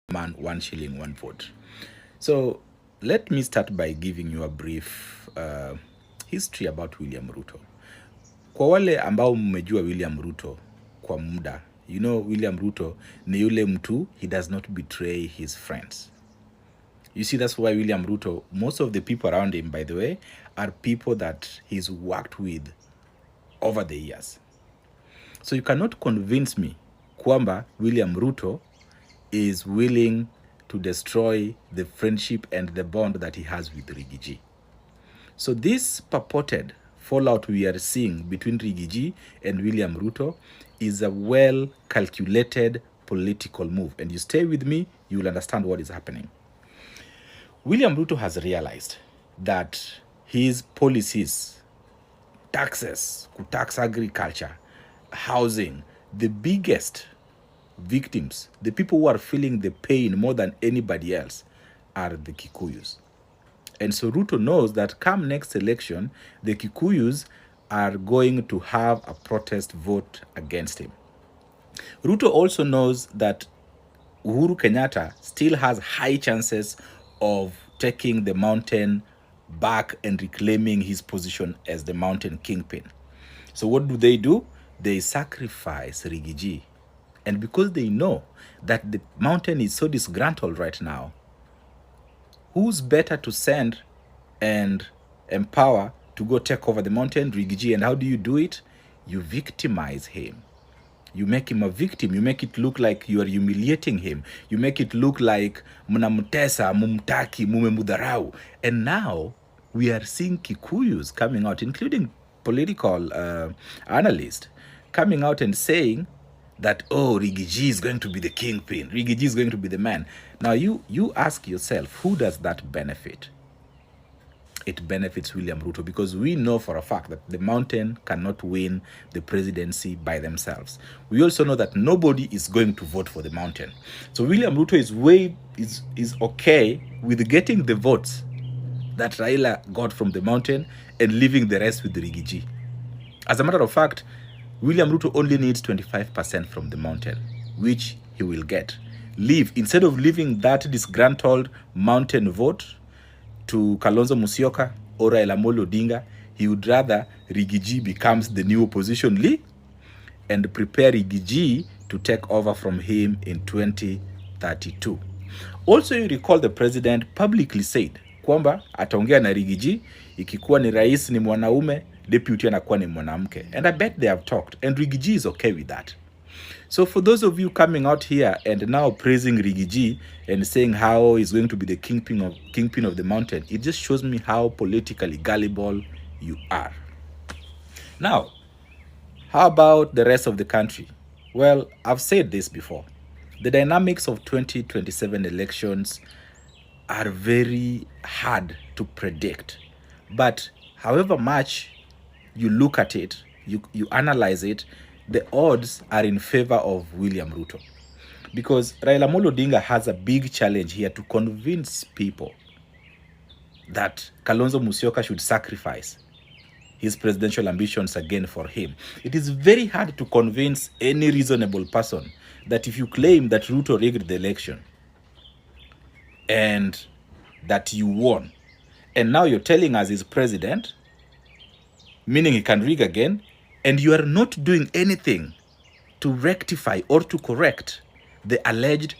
man, 1 shilling, 1 vote. So let me start by giving you a brief history about William Ruto. Kwa wale ambao mmejua William Ruto kwa muda, you know William Ruto ni yule mtu, he does not betray his friends. You see, that's why William Ruto, most of the people around him, by the way, are people that he's worked with over the years. So you cannot convince me kwamba William Ruto is willing to destroy the friendship and the bond that he has with Riggy G. So this purported fallout we are seeing between Riggy G and William Ruto is a well-calculated political move. And you stay with me, you will understand what is happening. William Ruto has realized that his policies, taxes, tax agriculture, housing, the biggest victims, the people who are feeling the pain more than anybody else, are the Kikuyus. And so Ruto knows that come next election, the Kikuyus are going to have a protest vote against him. Ruto also knows that Uhuru Kenyatta still has high chances of taking the mountain back and reclaiming his position as the mountain kingpin. So what do? They sacrifice Riggy G. And because they know that the mountain is so disgruntled right now, who's better to send and empower to go take over the mountain? Riggy G. And how do you do it? You victimize him. You make him a victim. You make it look like you are humiliating him. You make it look like mnamtesa, mumtaki, mumemudharau. And now we are seeing Kikuyus coming out, including political analysts, coming out and saying that, oh, Riggy G is going to be the kingpin. Riggy G is going to be the man. Now you ask yourself, who does that benefit? It benefits William Ruto, because we know for a fact that the mountain cannot win the presidency by themselves. We also know that nobody is going to vote for the mountain. So William Ruto is okay with getting the votes that Raila got from the mountain and leaving the rest with the Riggy G. As a matter of fact, William Ruto only needs 25% from the mountain, which he will get. Instead of leaving that disgruntled mountain vote to Kalonzo Musyoka or Raila Amolo Odinga, he would rather Riggy G becomes the new opposition leader and prepare Riggy G to take over from him in 2032. Also, you recall the president publicly said kwamba ataongea na Riggy G, ikikuwa ni rais ni mwanaume, deputy anakuwa ni mwanamke. And I bet they have talked, and Riggy G is okay with that. So for those of you coming out here and now praising Riggy G and saying how he's going to be the kingpin of the mountain, it just shows me how politically gullible you are. Now, how about the rest of the country? Well, I've said this before. The dynamics of 2027 elections are very hard to predict. But however much you look at it, you analyze it, the odds are in favor of William Ruto. Because Raila Amolo Odinga has a big challenge here to convince people that Kalonzo Musyoka should sacrifice his presidential ambitions again for him. It is very hard to convince any reasonable person that if you claim that Ruto rigged the election and that you won, and now you're telling us he's president, meaning he can rig again, and you are not doing anything to rectify or to correct the alleged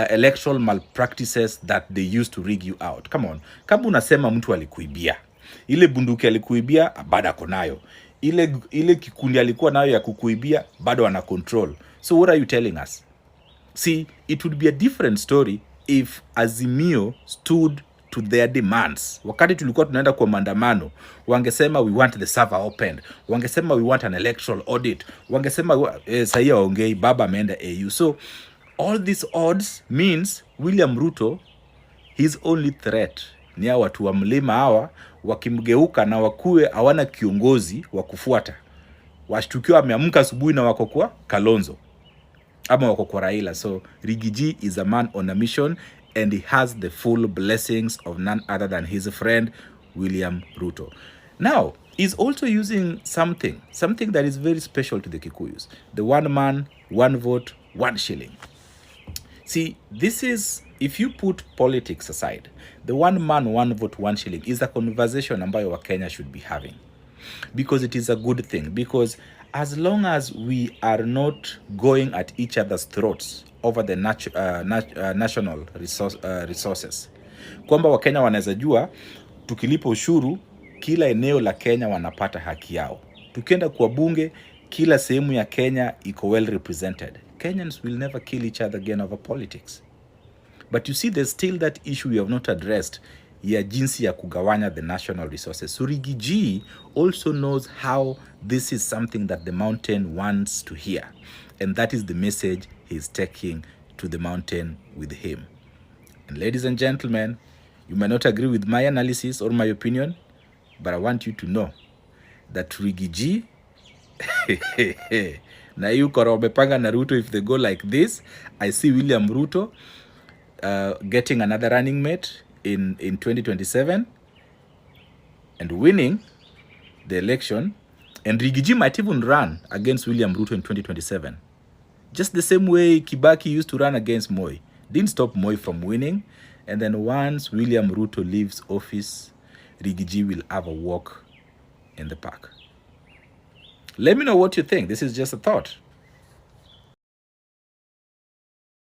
electoral malpractices that they used to rig you out. Come on. Kama unasema mtu alikuibia, ile bunduki alikuibia, bado ako nayo. Ile kikundi alikuwa nayo ya kukuibia, bado ana control. So what are you telling us? See, it would be a different story if Azimio stood to their demands. Wakati tulikuwa tunaenda kwa maandamano, wangesema we want the server opened, wangesema we want an electoral audit, wangesema sahiya waongei, baba ameenda AU. So all these odds means William Ruto, his only threat ni hawa watu wa mlima hawa wakimgeuka na wakuwe hawana kiongozi wa kufuata, washtukiwa wameamka asubuhi na wako kwa Kalonzo ama wako kwa Raila. So Riggy G is a man on a mission, and he has the full blessings of none other than his friend William Ruto. Now, he's also using something that is very special to the Kikuyus. The 1 man, 1 vote, 1 shilling. See, this is, if you put politics aside, the one man, one vote, one shilling is a conversation ambayo Wakenya should be having, because it is a good thing. Because as long as we are not going at each other's throats over the national resources, kwamba Wakenya wanaweza jua tukilipa ushuru kila eneo la Kenya wanapata haki yao. Tukienda kwa bunge, kila sehemu ya Kenya iko well represented. Kenyans will never kill each other again over politics. But you see, there's still that issue we have not addressed, ya jinsi ya kugawanya the national resources. So Riggy G also knows how this is something that the mountain wants to hear. And that is the message he's taking to the mountain with him. And ladies and gentlemen, you may not agree with my analysis or my opinion, but I want you to know that Riggy G na hiyo korobepanga na Ruto, if they go like this, I see William Ruto getting another running mate in 2027 and winning the election, and Riggy G might even run against William Ruto in 2027, just the same way Kibaki used to run against Moi. Didn't stop Moi from winning. And then once William Ruto leaves office, Riggy G will have a walk in the park. Let me know what you think. This is just a thought.